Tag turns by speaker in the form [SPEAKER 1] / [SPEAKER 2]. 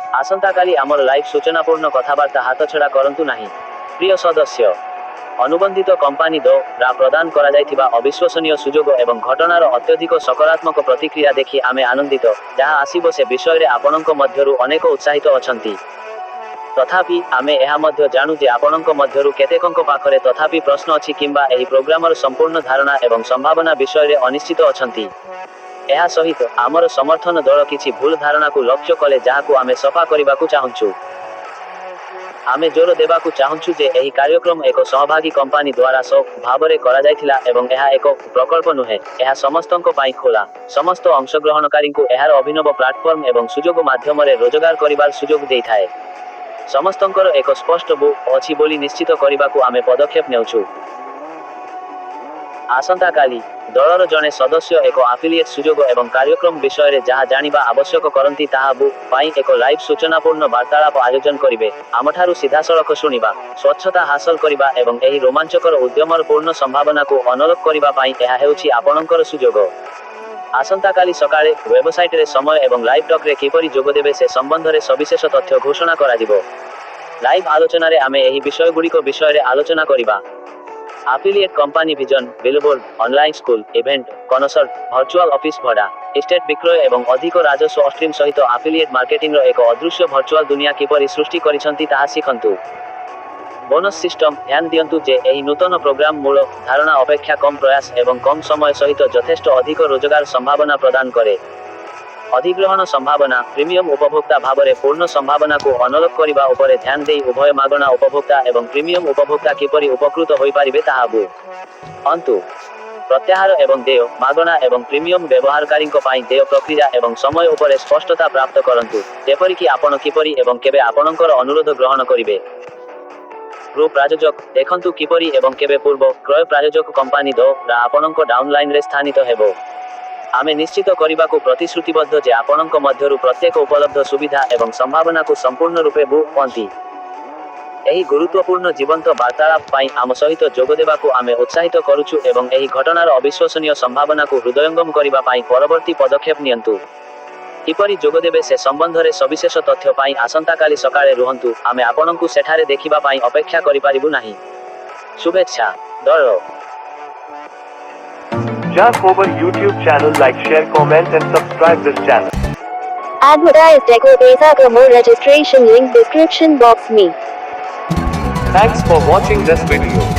[SPEAKER 1] ଆସନ୍ତାକାଲି ଆମର ଲାଇଭ୍ ସୂଚନାପୂର୍ଣ୍ଣ କଥାବାର୍ତ୍ତା ହାତଛଡ଼ା କରନ୍ତୁ ନାହିଁ। ପ୍ରିୟ ସଦସ୍ୟ, ଅନୁବନ୍ଧିତ କମ୍ପାନୀ ଦ୍ୱାରା ପ୍ରଦାନ କରାଯାଇଥିବା ଅବିଶ୍ୱସନୀୟ ସୁଯୋଗ ଏବଂ ଘଟଣାର ଅତ୍ୟଧିକ ସକାରାତ୍ମକ ପ୍ରତିକ୍ରିୟା ଦେଖି ଆମେ ଆନନ୍ଦିତ। ଯାହା ଆସିବ ସେ ବିଷୟରେ ଆପଣଙ୍କ ମଧ୍ୟରୁ ଅନେକ ଉତ୍ସାହିତ ଅଛନ୍ତି। ତଥାପି ଆମେ ଏହା ମଧ୍ୟ ଜାଣୁ ଯେ ଆପଣଙ୍କ ମଧ୍ୟରୁ କେତେକଙ୍କ ପାଖରେ ତଥାପି ପ୍ରଶ୍ନ ଅଛି କିମ୍ବା ଏହି ପ୍ରୋଗ୍ରାମର ସମ୍ପୂର୍ଣ୍ଣ ଧାରଣା ଏବଂ ସମ୍ଭାବନା ବିଷୟରେ ଅନିଶ୍ଚିତ ଅଛନ୍ତି। ଏହା ସହିତ ଆମର ସମର୍ଥନ ଦଳ କିଛି ଭୁଲ ଧାରଣାକୁ ଲକ୍ଷ୍ୟ କଲେ ଯାହାକୁ ଆମେ ସଫା କରିବାକୁ ଚାହୁଁଛୁ। ଆମେ ଜୋର ଦେବାକୁ ଚାହୁଁଛୁ ଯେ ଏହି କାର୍ଯ୍ୟକ୍ରମ ଏକ ସହଭାଗୀ କମ୍ପାନୀ ଦ୍ୱାରା ଭାବରେ କରାଯାଇଥିଲା ଏବଂ ଏହା ଏକ ପ୍ରକଳ୍ପ ନୁହେଁ। ଏହା ସମସ୍ତଙ୍କ ପାଇଁ ଖୋଲା। ସମସ୍ତ ଅଂଶଗ୍ରହଣକାରୀଙ୍କୁ ଏହାର ଅଭିନବ ପ୍ଲାଟଫର୍ମ ଏବଂ ସୁଯୋଗ ମାଧ୍ୟମରେ ରୋଜଗାର କରିବାର ସୁଯୋଗ ଦେଇଥାଏ। ସମସ୍ତଙ୍କର ଏକ ସ୍ପଷ୍ଟ ଅଛି ବୋଲି ନିଶ୍ଚିତ କରିବାକୁ ଆମେ ପଦକ୍ଷେପ ନେଉଛୁ। ଆସନ୍ତାକାଲି ଦଳର ଜଣେ ସଦସ୍ୟ ଏକ ଆଫିଲିଏଟ୍ ସୁଯୋଗ ଏବଂ କାର୍ଯ୍ୟକ୍ରମ ବିଷୟରେ ଯାହା ଜାଣିବା ଆବଶ୍ୟକ କରନ୍ତି ତାହା ପାଇଁ ଏକ ଲାଇଭ୍ ସୂଚନାପୂର୍ଣ୍ଣ ବାର୍ତ୍ତାଳାପ ଆୟୋଜନ କରିବେ। ଆମଠାରୁ ସିଧାସଳଖ ଶୁଣିବା, ସ୍ୱଚ୍ଛତା ହାସଲ କରିବା ଏବଂ ଏହି ରୋମାଞ୍ଚକର ଉଦ୍ୟମର ପୂର୍ଣ୍ଣ ସମ୍ଭାବନାକୁ ଅନଲକ୍ କରିବା ପାଇଁ ଏହା ହେଉଛି ଆପଣଙ୍କର ସୁଯୋଗ। ଆସନ୍ତାକାଲି ସକାଳେ ୱେବସାଇଟରେ ସମୟ ଏବଂ ଲାଇଭ୍ ଟକ୍ରେ କିପରି ଯୋଗଦେବେ ସେ ସମ୍ବନ୍ଧରେ ସବିଶେଷ ତଥ୍ୟ ଘୋଷଣା କରାଯିବ। ଲାଇଭ୍ ଆଲୋଚନାରେ ଆମେ ଏହି ବିଷୟଗୁଡ଼ିକ ବିଷୟରେ ଆଲୋଚନା କରିବା। Affiliate company vision, billboard, online school, event, concert, virtual office ଭଡ଼ା, ଇଷ୍ଟେଟ୍ ବିକ୍ରୟ ଏବଂ ଅଧିକ ରାଜସ୍ୱ ଷ୍ଟ୍ରିମ୍ ସହିତ ଆଫିଲିଏଟ୍ ମାର୍କେଟିଂର ଏକ ଅଦୃଶ୍ୟ ଭର୍ଚୁଆଲ୍ ଦୁନିଆ କିପରି ସୃଷ୍ଟି କରିଛନ୍ତି ତାହା ଶିଖନ୍ତୁ। ବୋନସ୍ ସିଷ୍ଟମ, ଧ୍ୟାନ ଦିଅନ୍ତୁ ଯେ ଏହି ନୂତନ ପ୍ରୋଗ୍ରାମ ମୂଳ ଧାରଣା ଅପେକ୍ଷା କମ୍ ପ୍ରୟାସ ଏବଂ କମ୍ ସମୟ ସହିତ ଯଥେଷ୍ଟ ଅଧିକ ରୋଜଗାର ସମ୍ଭାବନା ପ୍ରଦାନ କରେ। ଅଧିଗ୍ରହଣ ସମ୍ଭାବନା, ପ୍ରିମିୟମ ଉପଭୋକ୍ତା ଭାବରେ ପୂର୍ଣ୍ଣ ସମ୍ଭାବନାକୁ ଅନଲକ୍ କରିବା ଉପରେ ଧ୍ୟାନ ଦେଇ ଉଭୟ ମାଗଣା ଉପଭୋକ୍ତା ଏବଂ ପ୍ରିମିୟମ ଉପଭୋକ୍ତା କିପରି ଉପକୃତ ହୋଇପାରିବେ ତାହା ଅନ୍ତୁ। ପ୍ରତ୍ୟାହାର ଏବଂ ଦେୟ, ମାଗଣା ଏବଂ ପ୍ରିମିୟମ ବ୍ୟବହାରକାରୀଙ୍କ ପାଇଁ ଦେୟ ପ୍ରକ୍ରିୟା ଏବଂ ସମୟ ଉପରେ ସ୍ପଷ୍ଟତା ପ୍ରାପ୍ତ କରନ୍ତୁ, ଯେପରିକି ଆପଣ କିପରି ଏବଂ କେବେ ଆପଣଙ୍କର ଅନୁରୋଧ ଗ୍ରହଣ କରିବେ। ଗ୍ରୁପ ପ୍ରାୟୋଜକ, ଦେଖନ୍ତୁ କିପରି ଏବଂ କେବେ ପୂର୍ବ କ୍ରୟ ପ୍ରାୟୋଜକ କମ୍ପାନୀ ଦ୍ୱାରା ଆପଣଙ୍କ ଡାଉନଲାଇନରେ ସ୍ଥାନିତ ହେବ। ଆମେ ନିଶ୍ଚିତ କରିବାକୁ ପ୍ରତିଶ୍ରୁତିବଦ୍ଧ ଯେ ଆପଣଙ୍କ ମଧ୍ୟରୁ ପ୍ରତ୍ୟେକ ଉପଲବ୍ଧ ସୁବିଧା ଏବଂ ସମ୍ଭାବନାକୁ ସମ୍ପୂର୍ଣ୍ଣ ରୂପେ ହୁଅନ୍ତି। ଏହି ଗୁରୁତ୍ୱପୂର୍ଣ୍ଣ ଜୀବନ୍ତ ବାର୍ତ୍ତାଳାପ ପାଇଁ ଆମ ସହିତ ଯୋଗଦେବାକୁ ଆମେ ଉତ୍ସାହିତ କରୁଛୁ ଏବଂ ଏହି ଘଟଣାର ଅବିଶ୍ୱସନୀୟ ସମ୍ଭାବନାକୁ ହୃଦୟଙ୍ଗମ କରିବା ପାଇଁ ପରବର୍ତ୍ତୀ ପଦକ୍ଷେପ ନିଅନ୍ତୁ। କିପରି ଯୋଗଦେବେ ସେ ସମ୍ବନ୍ଧରେ ସବିଶେଷ ତଥ୍ୟ ପାଇଁ ଆସନ୍ତାକାଲି ସକାଳେ ରୁହନ୍ତୁ। ଆମେ ଆପଣଙ୍କୁ ସେଠାରେ ଦେଖିବା ପାଇଁ ଅପେକ୍ଷା କରିପାରିବୁ ନାହିଁ। ଶୁଭେଚ୍ଛା। ଦଳ
[SPEAKER 2] Just over YouTube channel, like, share, comment and subscribe this channel.
[SPEAKER 3] Advertise Deco Pesa Promo registration link description box me.
[SPEAKER 2] Thanks for watching this video.